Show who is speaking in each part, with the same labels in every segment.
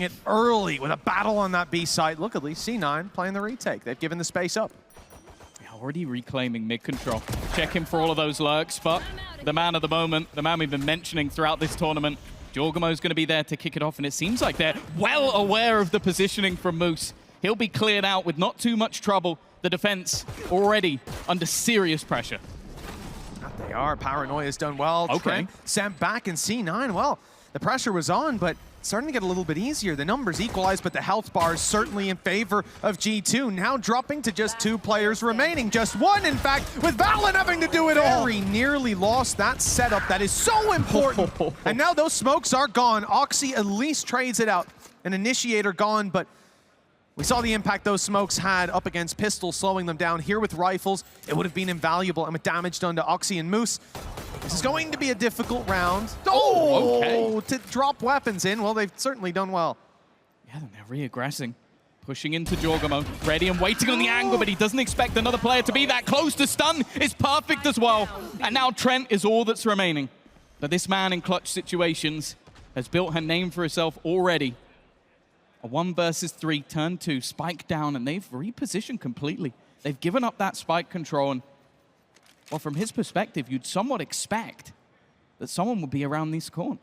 Speaker 1: it early with a battle on that B site. Look, at least C9 playing the retake. They've given the space up.
Speaker 2: Already reclaiming mid control. Checking for all of those lurks, but the man of the moment, the man we've been mentioning throughout this tournament, jawgemo's going to be there to kick it off, and it seems like they're well aware of the positioning from Moose. He'll be cleared out with not too much trouble. The defense already under serious pressure.
Speaker 1: They are. Paranoia's done well.
Speaker 2: Okay.
Speaker 1: Trent sent back in C9. Well, the pressure was on, but starting to get a little bit easier. The numbers equalize, but the health bar is certainly in favor of G2. Now dropping to just 2 players remaining. Just 1, in fact, with valyn having to do it all. Very nearly lost that setup that is so important. And now those smokes are gone. Oxy at least trades it out. An initiator gone, but we saw the impact those smokes had up against pistols, slowing them down. Here with rifles, it would have been invaluable. And with damage done to Oxy and Moose, this is going to be a difficult round. Oh, okay. To drop weapons in, well, they've certainly done well.
Speaker 2: Yeah, they're re-aggressing. Pushing into jawgemo, ready and waiting on the angle, but he doesn't expect another player to be that close. To stun is perfect as well. And now Trent is all that's remaining. But this man in clutch situations has built her name for herself already. A 1 versus 3, turn 2, spike down, and they've repositioned completely. They've given up that spike control, and well, from his perspective, you'd somewhat expect that someone would be around this corner.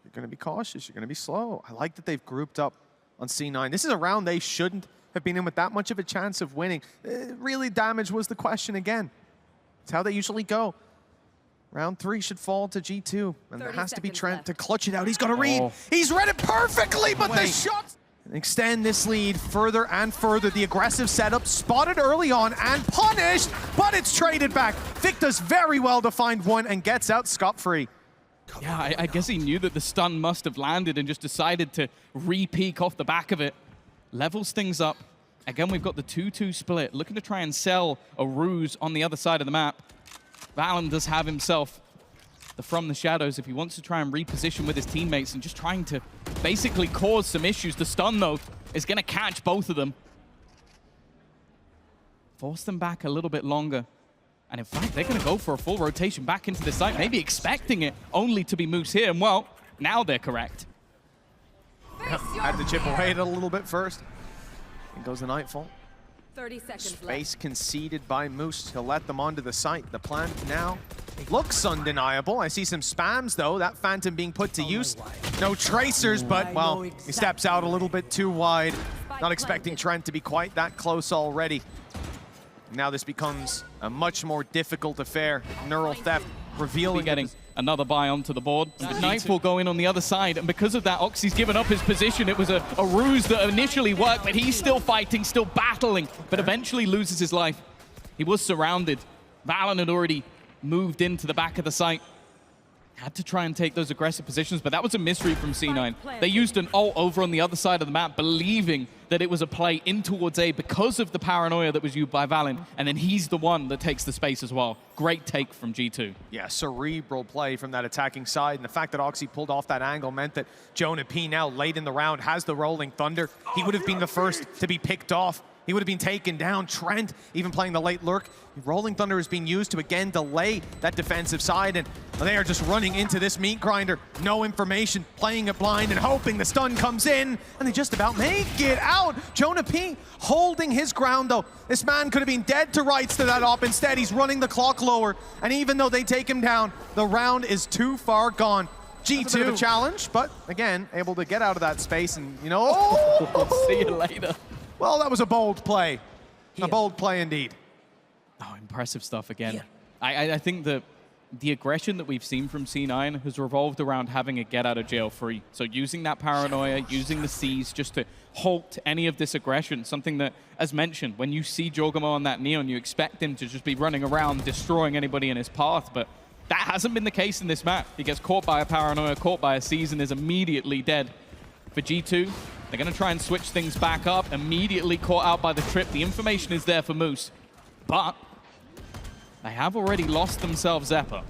Speaker 1: You're going to be cautious. You're going to be slow. I like that they've grouped up on C9. This is a round they shouldn't have been in with that much of a chance of winning. Really, damage was the question again. It's how they usually go. Round 3 should fall to G2, and there has to be Trent to clutch it out. He's got to read. He's read it perfectly, but the shots extend this lead further and further. The aggressive setup spotted early on and punished, but it's traded back. Vic does very well to find one and gets out scot-free.
Speaker 2: Yeah, I guess he knew that the stun must have landed and just decided to re-peek off the back of it. Levels things up. Again, we've got the 2-2 split, looking to try and sell a ruse on the other side of the map. valyn does have himself the From the Shadows if he wants to try and reposition with his teammates and just trying to basically cause some issues. The stun, though, is going to catch both of them. Force them back a little bit longer. And in fact, they're going to go for a full rotation back into the site, maybe expecting it only to be Moose here. And well, now they're correct.
Speaker 1: Had to chip away at it a little bit first. In goes the Nightfall.
Speaker 3: 30 seconds
Speaker 1: Space conceded by Moose. He'll let them onto the site. The plan now looks undeniable. I see some spams, though. That Phantom being put to use. No tracers, but, well, he steps out a little bit too wide. Not expecting Trent to be quite that close already. Now this becomes a much more difficult affair. Neural theft revealing
Speaker 2: getting another buy onto the board. The Nightfall going on the other side, and because of that, Oxy's given up his position. It was a ruse that initially worked, but he's still fighting, still battling, but eventually loses his life. He was surrounded. valyn had already moved into the back of the site. Had to try and take those aggressive positions, but that was a misread from C9. They used an ult over on the other side of the map, believing that it was a play in towards A because of the paranoia that was used by valyn, and then he's the one that takes the space as well. Great take from G2.
Speaker 1: Yeah, cerebral play from that attacking side, and the fact that Oxy pulled off that angle meant that JonahP now late in the round has the Rolling Thunder. He would have been the first to be picked off. He would have been taken down. Trent even playing the late lurk. Rolling Thunder is being used to again delay that defensive side, and they are just running into this meat grinder. No information, playing it blind and hoping the stun comes in, and they just about make it out. JonahP holding his ground, though. This man could have been dead to rights to that op. Instead, he's running the clock lower, and even though they take him down, the round is too far gone. G2 a bit of a challenge, but again, able to get out of that space and, you know,
Speaker 2: see you later.
Speaker 1: Well, that was a bold play. A bold play indeed.
Speaker 2: Oh, impressive stuff again. I think that the aggression that we've seen from C9 has revolved around having a get out of jail free. So using that paranoia, using the C's just to halt any of this aggression. Something that, as mentioned, when you see jawgemo on that neon, you expect him to just be running around, destroying anybody in his path. But that hasn't been the case in this map. He gets caught by a paranoia, caught by a C's, and is immediately dead. For G2, they're going to try and switch things back up, immediately caught out by the trip. The information is there for Moose, but they have already lost themselves Xeppaa.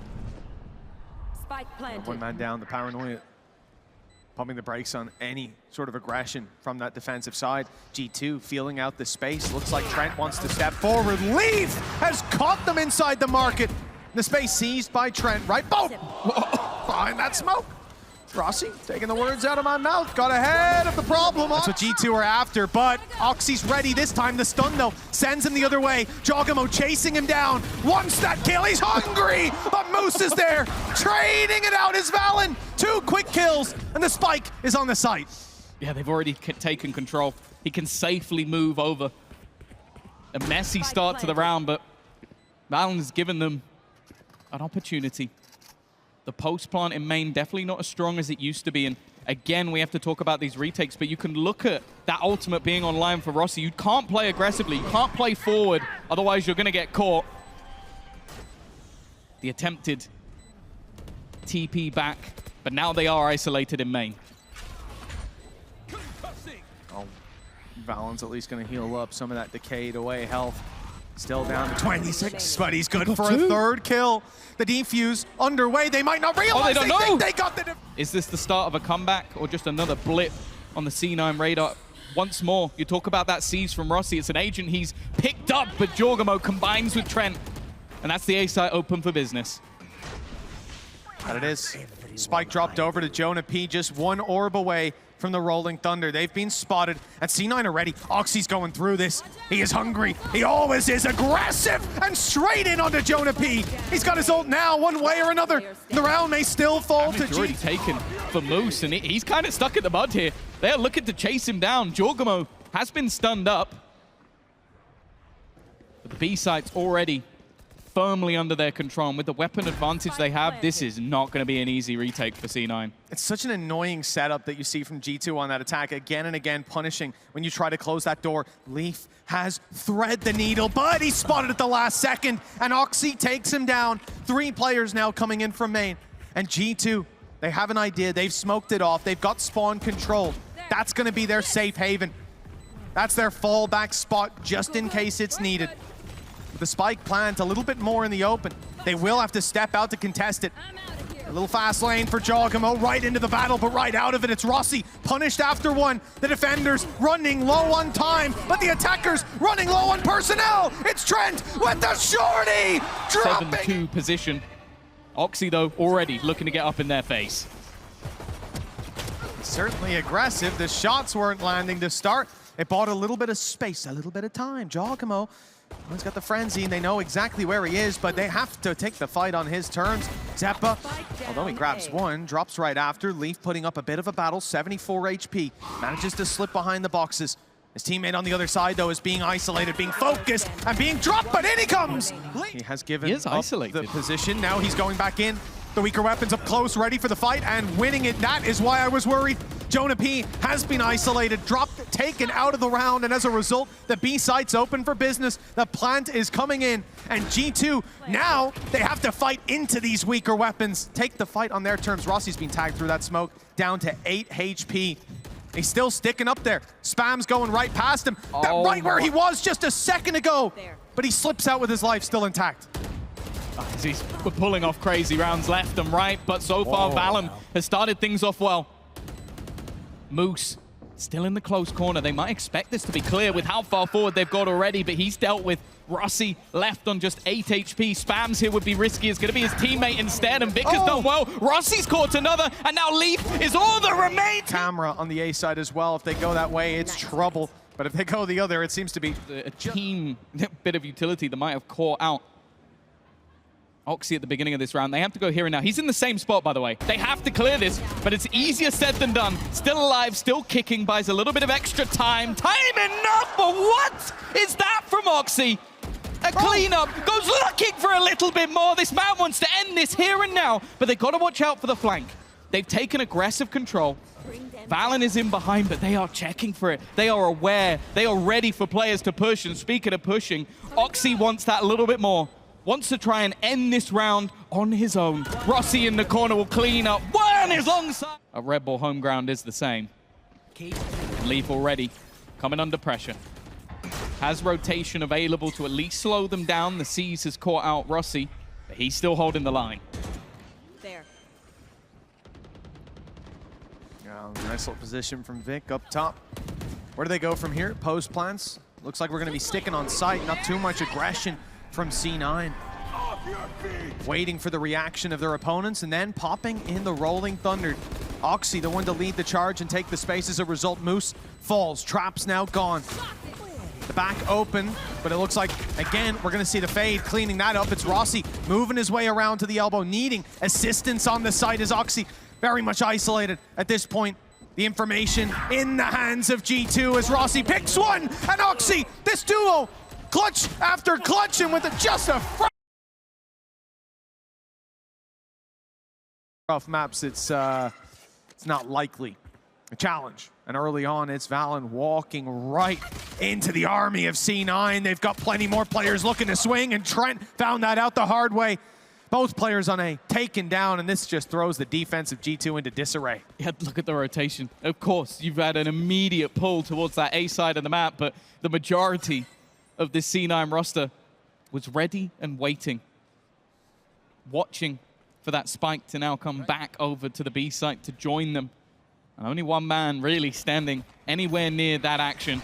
Speaker 3: Spike planted.
Speaker 1: One man down, the paranoia pumping the brakes on any sort of aggression from that defensive side. G2 feeling out the space. Looks like Trent wants to step forward. Leaf has caught them inside the market. The space seized by Trent, right? Boom! Behind that smoke. Rossy taking the words out of my mouth. Got ahead of the problem. That's what G2 are after, but Oxy's ready this time. The stun, though, sends him the other way. jawgemo chasing him down. Wants that kill. He's hungry, but Moose is there. Trading it out is valyn. 2 quick kills, and the spike is on the site.
Speaker 2: Yeah, they've already taken control. He can safely move over. A messy start to the round, but valyn has given them an opportunity. The post plant in main definitely not as strong as it used to be, and again, we have to talk about these retakes, but you can look at that ultimate being online for Rossy. You can't play aggressively, you can't play forward, otherwise you're gonna get caught. The attempted TP back, but now they are isolated in main.
Speaker 1: Oh, valyn's at least gonna heal up some of that decayed away health. Still down to 26, but he's good for a 3rd kill. The defuse underway. They might not realize
Speaker 2: they don't know.
Speaker 1: think they got the...
Speaker 2: Is this the start of a comeback or just another blip on the C9 radar? Once more, you talk about that seize from Rossy. It's an agent he's picked up, but jawgemo combines with Trent. And that's the A site open for business.
Speaker 1: And it is. Spike dropped over to JonahP, just 1 orb away from the Rolling Thunder. They've been spotted, and C9 are ready. Oxy's going through this. He is hungry. He always is aggressive, and straight in onto JonahP. He's got his ult now, one way or another. The round may still fall to G.
Speaker 2: Already taken for Moose, and he's kind of stuck in the mud here. They are looking to chase him down. jawgemo has been stunned up. But the B site's already firmly under their control, and with the weapon advantage they have, this is not going to be an easy retake for C9.
Speaker 1: It's such an annoying setup that you see from G2 on that attack, again and again punishing when you try to close that door. Leaf has thread the needle, but he's spotted at the last second, and Oxy takes him down. 3 players now coming in from main, and G2, they have an idea. They've smoked it off. They've got spawn control. That's going to be their safe haven. That's their fallback spot just in case it's needed. The spike plant a little bit more in the open. They will have to step out to contest it. A little fast lane for jawgemo, right into the battle, but right out of it, it's Rossy, punished after 1. The defenders running low on time, but the attackers running low on personnel. It's Trent with the shorty, dropping.
Speaker 2: 7-2 position. Oxy, though, already looking to get up in their face.
Speaker 1: Certainly aggressive. The shots weren't landing to start. It bought a little bit of space, a little bit of time. jawgemo, he's got the frenzy, and they know exactly where he is, but they have to take the fight on his terms. Xeppaa, although he grabs 1, drops right after. Leaf putting up a bit of a battle, 74 HP. Manages to slip behind the boxes. His teammate on the other side, though, is being isolated, being focused, and being dropped, but in he comes! He has given up the position. Now he's going back in. The weaker weapons up close, ready for the fight, and winning it. That is why I was worried. JonahP has been isolated, dropped, taken out of the round, and as a result, the B site's open for business. The plant is coming in, and G2, now they have to fight into these weaker weapons. Take the fight on their terms. Rossy's been tagged through that smoke, down to 8 HP. He's still sticking up there. Spam's going right past him, right where he was just a second ago. But he slips out with his life still intact.
Speaker 2: He's pulling off crazy rounds left and right, but so far valyn has started things off well. Moose still in the close corner. They might expect this to be clear with how far forward they've got already, but he's dealt with. Rossy left on just 8 HP. Spams here would be risky. It's going to be his teammate instead, and Vic has done well. Rossy's caught another, and now Leaf is all the remain.
Speaker 1: Camera on the A side as well. If they go that way, it's trouble. But if they go the other, it seems to be
Speaker 2: a team bit of utility that might have caught out Oxy at the beginning of this round. They have to go here and now. He's in the same spot, by the way. They have to clear this, but it's easier said than done. Still alive, still kicking, buys a little bit of extra time. Time enough, but what is that from Oxy? A cleanup, goes looking for a little bit more. This man wants to end this here and now, but they've got to watch out for the flank. They've taken aggressive control. valyn is in behind, but they are checking for it. They are aware. They are ready for players to push, and speaking of pushing, Oxy wants that a little bit more. Wants to try and end this round on his own. Rossy in the corner will clean up. One is alongside. A Red Bull home ground is the same. Leaf already coming under pressure. Has rotation available to at least slow them down. The Seas has caught out Rossy, but he's still holding the line.
Speaker 3: There.
Speaker 1: Nice little position from Vic up top. Where do they go from here? Post plants. Looks like we're going to be sticking on site. Not too much aggression from C9. Waiting for the reaction of their opponents and then popping in the Rolling Thunder. Oxy, the one to lead the charge and take the space. As a result, Moose falls. Traps now gone. The back open, but it looks like, again, we're going to see the fade cleaning that up. It's Rossy moving his way around to the elbow, needing assistance on the side as Oxy very much isolated at this point. The information in the hands of G2 as Rossy picks one, and Oxy, this duo, clutch after clutch, and with just a rough maps, it's not likely a challenge. And early on, it's valyn walking right into the army of C9. They've got plenty more players looking to swing, and Trent found that out the hard way. Both players on a taken down, and this just throws the defense of G2 into disarray.
Speaker 2: Yeah, look at the rotation. Of course, you've had an immediate pull towards that A side of the map, but the majority of this C9 roster was ready and waiting, watching for that spike to now come back over to the B site to join them. And only one man really standing anywhere near that action.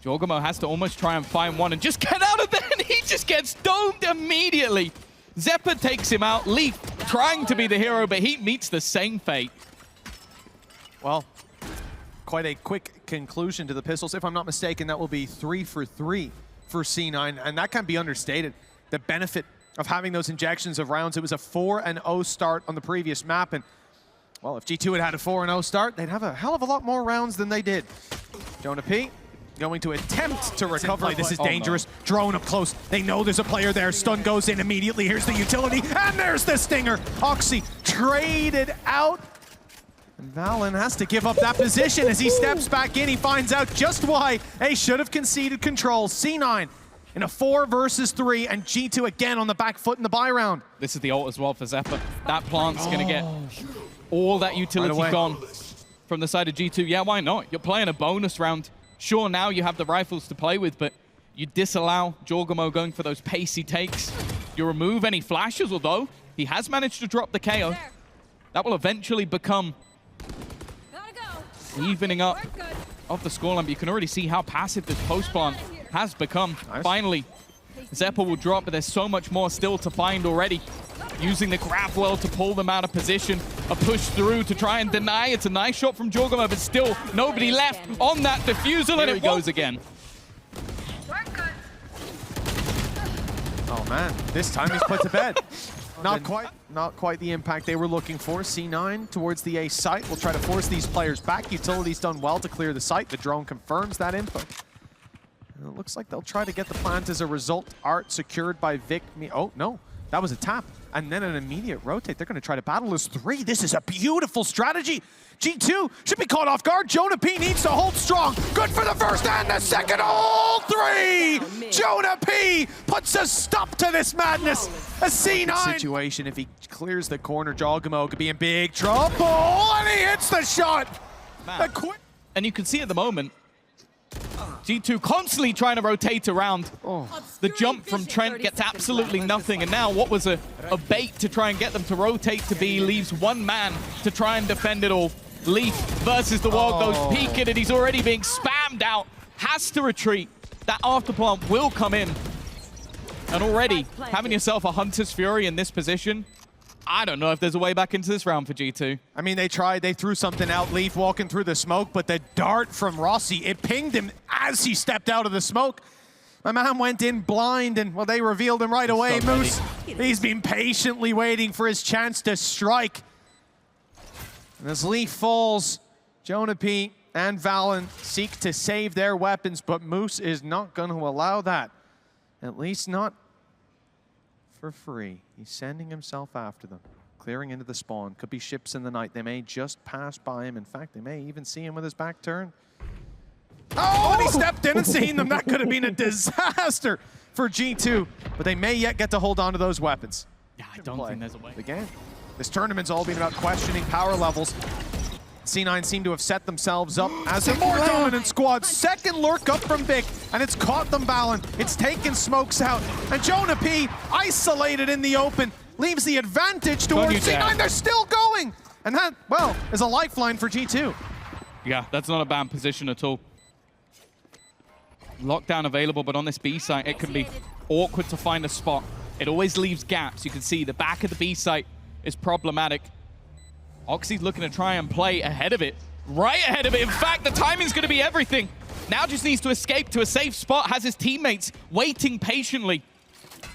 Speaker 2: jawgemo has to almost try and find one and just get out of there, and he just gets domed immediately. Xeppaa takes him out. Leaf trying to be the hero, but he meets the same fate.
Speaker 1: Well, quite a quick conclusion to the pistols. If I'm not mistaken, that will be 3 for 3 for C9, and that can't be understated. The benefit of having those injections of rounds. It was a 4-0 start on the previous map, and well, if G2 had a 4-0 start, they'd have a hell of a lot more rounds than they did. JonahP going to attempt to recover. This is dangerous. No. Drone up close. They know there's a player there. Stun goes in immediately. Here's the utility, and there's the stinger. Oxy traded out. And valyn has to give up that position as he steps back in. He finds out just why they should have conceded control. C9 in a 4 versus 3, and G2 again on the back foot in the buy round.
Speaker 2: This is the ult as well for Xeppaa. That plant's going to get all that utility gone from the side of G2. Yeah, why not? You're playing a bonus round. Sure, now you have the rifles to play with, but you disallow jawgemo going for those pacey takes. You remove any flashes, although he has managed to drop the KO. That will eventually become evening up of the scoreline, but you can already see how passive this post plant has become. Nice. Finally, Xeppaa will drop, but there's so much more still to find already. Using the grab well to pull them out of position. A push through to try and deny. It's a nice shot from jawgemo, but still nobody left on that defusal, and it goes again.
Speaker 1: Oh man, this time he's put to bed. Not quite the impact they were looking for. C9 towards the A site will try to force these players back. Utility's done well to clear the site. The drone confirms that info. And it looks like they'll try to get the plant as a result. Art secured by Vic. Oh no, that was a tap. And then an immediate rotate. They're going to try to battle as 3. This is a beautiful strategy. G2 should be caught off guard. JonahP needs to hold strong. Good for the first and the second. All 3! JonahP puts a stop to this madness. A C9 situation. If he clears the corner, jawgemo could be in big trouble. And he hits the shot.
Speaker 2: And you can see at the moment, G2 constantly trying to rotate around. The jump from Trent gets absolutely nothing, and now what was a bait to try and get them to rotate to B leaves one man to try and defend it all. Leaf versus the wall goes peeking, and he's already being spammed out. Has to retreat. That afterplant will come in. And already having yourself a Hunter's Fury in this position, I don't know if there's a way back into this round for G2.
Speaker 1: I mean, they tried, they threw something out, Leaf walking through the smoke, but the dart from Rossy, it pinged him as he stepped out of the smoke. My man went in blind, and well, they revealed him right away. So Moose, he's been patiently waiting for his chance to strike. And as Leaf falls, JonahP and valyn seek to save their weapons, but Moose is not going to allow that. At least not for free. He's sending himself after them, clearing into the spawn. Could be ships in the night. They may just pass by him. In fact, they may even see him with his back turned. Oh, and he stepped in and seen them. That could have been a disaster for G2, but they may yet get to hold on to those weapons.
Speaker 2: Yeah, I don't think there's a way.
Speaker 1: Again, this tournament's all been about questioning power levels. C9 seem to have set themselves up as a more dominant squad. Second lurk up from Vic, and it's caught them valyn. It's taken smokes out, and JonahP, isolated in the open, leaves the advantage towards C9. They're still going, and that, well, is a lifeline for G2.
Speaker 2: Yeah, that's not a bad position at all. Lockdown available, but on this B site, it can be awkward to find a spot. It always leaves gaps. You can see the back of the B site is problematic. Oxy's looking to try and play ahead of it. Right ahead of it. In fact, the timing's going to be everything. Now just needs to escape to a safe spot, has his teammates waiting patiently.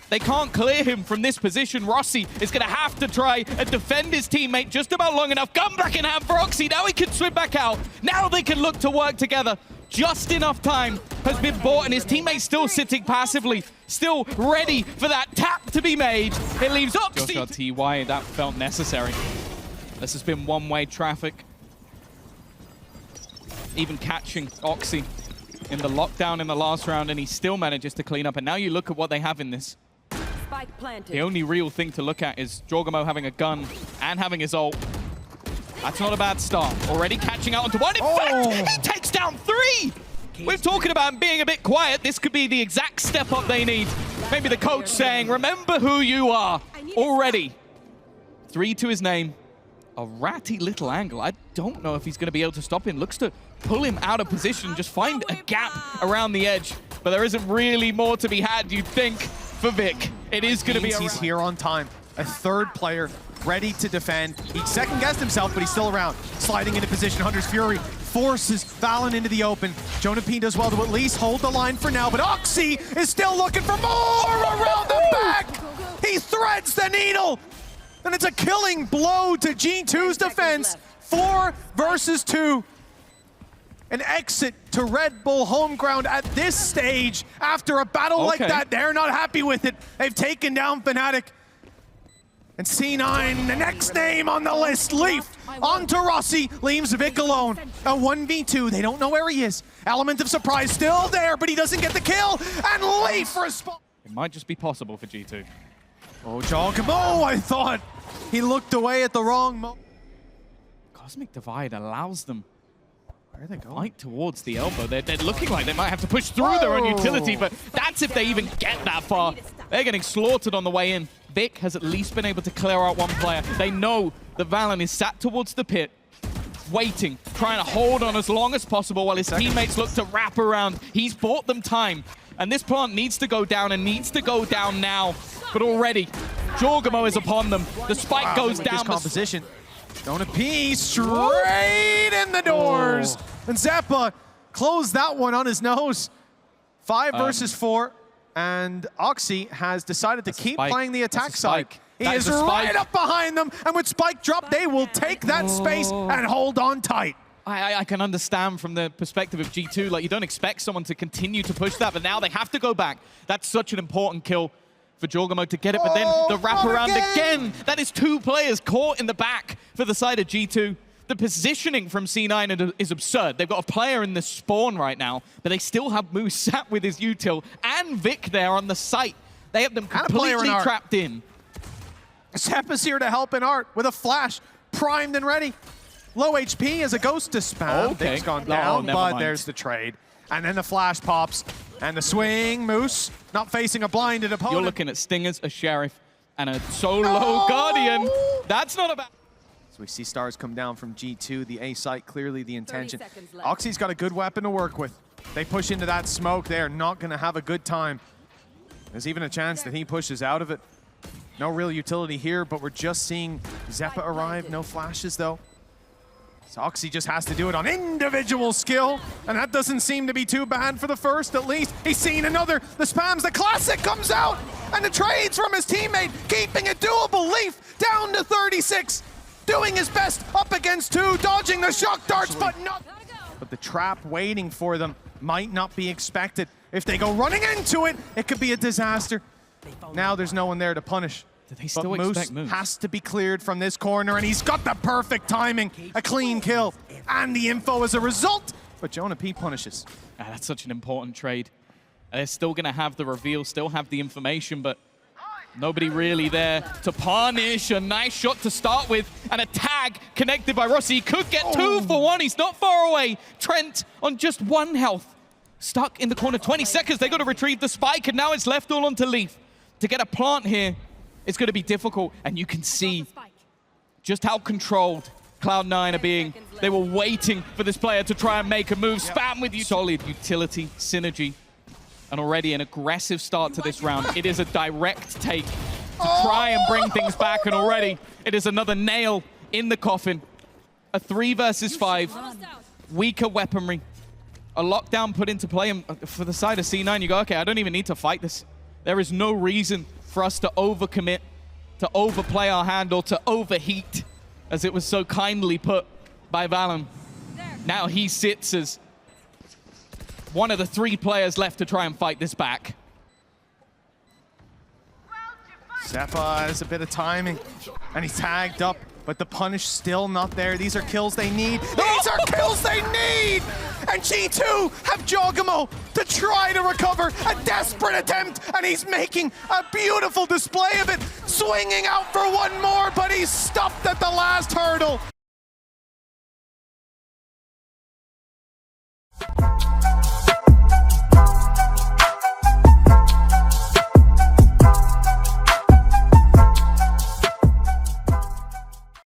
Speaker 2: They can't clear him from this position. Rossy is going to have to try and defend his teammate just about long enough. Gun back in hand for Oxy. Now he can swim back out. Now they can look to work together. Just enough time has been bought, and his teammate's still sitting passively, still ready for that tap to be made. It leaves Oxy. TY, that felt necessary. This has been one-way traffic. Even catching Oxy in the lockdown in the last round, and he still manages to clean up. And now you look at what they have in this.
Speaker 3: Spike planted.
Speaker 2: The only real thing to look at is jawgemo having a gun and having his ult. That's not a bad start. Already catching out onto one. In fact, he takes down 3! We're talking about him being a bit quiet. This could be the exact step up they need. Maybe the coach saying, remember who you are. Already. 3 to his name. A ratty little angle. I don't know if he's going to be able to stop him. Looks to pull him out of position, just find a gap around the edge. But there isn't really more to be had, you'd think, for Vic. It is going to be
Speaker 1: He's here on time. A third player ready to defend. He second-guessed himself, but he's still around. Sliding into position. Hunter's Fury forces valyn into the open. JonahP does well to at least hold the line for now, but Oxy is still looking for more around the back. He threads the needle. And it's a killing blow to G2's defense. 4 versus 2. An exit to Red Bull home ground at this stage. After a battle like that, they're not happy with it. They've taken down Fnatic. And C9, the next name on the list, Leaf, onto Rossy, leaves Vic alone. A 1v2, they don't know where he is. Element of surprise still there, but he doesn't get the kill. And Leaf responds.
Speaker 2: It might just be possible for G2.
Speaker 1: Oh, jawgemo, I thought he looked away at the wrong moment.
Speaker 2: Cosmic Divide allows them
Speaker 1: Where are they going?
Speaker 2: right towards the elbow. They're looking like they might have to push through their own utility, but that's if they even get that far. They're getting slaughtered on the way in. Vic has at least been able to clear out one player. They know that valyn is sat towards the pit, waiting, trying to hold on as long as possible while his teammates look to wrap around. He's bought them time, and this plant needs to go down and needs to go down now. But already, jawgemo is upon them. The spike goes down.
Speaker 1: This composition. JonahP straight in the doors. And Xeppaa closed that one on his nose. 5 versus 4. And Oxy has decided to keep playing the attack side. He is right up behind them. And with spike drop, they will take that space and hold on tight.
Speaker 2: I can understand from the perspective of G2, like you don't expect someone to continue to push that, but now they have to go back. That's such an important kill for jawgemo to get it, but then the wraparound again. That is 2 players caught in the back for the side of G2. The positioning from C9 is absurd. They've got a player in the spawn right now, but they still have Moose sat with his util and Vic there on the site. They have them completely trapped in.
Speaker 1: Xeppaa's here to help in art with a flash, primed and ready. Low HP as a ghost to spam. Vic's gone down, but there's the trade. And then the flash pops, and the swing. Moose not facing a blinded opponent.
Speaker 2: You're looking at Stingers, a Sheriff, and a solo Guardian. That's not a bad...
Speaker 1: So we see stars come down from G2, the A site, clearly the intention. Oxy's got a good weapon to work with. They push into that smoke, they are not gonna have a good time. There's even a chance that he pushes out of it. No real utility here, but we're just seeing Xeppaa arrive. No flashes though. So Oxy just has to do it on individual skill, and that doesn't seem to be too bad for the first, at least. He's seen another. The spams, the classic comes out, and the trades from his teammate, keeping it doable. Leaf down to 36, doing his best up against 2, dodging the shock darts, but not. But the trap waiting for them might not be expected. If they go running into it, it could be a disaster. Now there's no one there to punish.
Speaker 2: They still expect Moose
Speaker 1: has to be cleared from this corner, and he's got the perfect timing. A clean kill, and the info as a result. But JonahP punishes.
Speaker 2: That's such an important trade. They're still going to have the reveal, still have the information, but nobody really there to punish. A nice shot to start with, and a tag connected by Rossy. He could get 2 for 1. He's not far away. Trent on just 1 health. Stuck in the corner, 20 seconds. They got to retrieve the spike, and now it's left all onto Leaf. To get a plant here, it's going to be difficult, and you can see just how controlled Cloud9 are being. They were waiting for this player to try and make a move. Spam with you. Solid utility, synergy, and already an aggressive start to this round. It is a direct take to try and bring things back, and already it is another nail in the coffin. A 3 versus 5. Weaker weaponry. A lockdown put into play, and for the side of C9, you go, okay, I don't even need to fight this. There is no reason for us to overcommit, to overplay our hand, or to overheat, as it was so kindly put by valyn. Now he sits as one of the 3 players left to try and fight this back.
Speaker 1: Xeppaa has a bit of timing, and he's tagged up, but the punish still not there. These are kills they need. These are kills they need! And G2 have jawgemo to try to recover. A desperate attempt, and he's making a beautiful display of it. Swinging out for one more, but he's stopped at the last hurdle.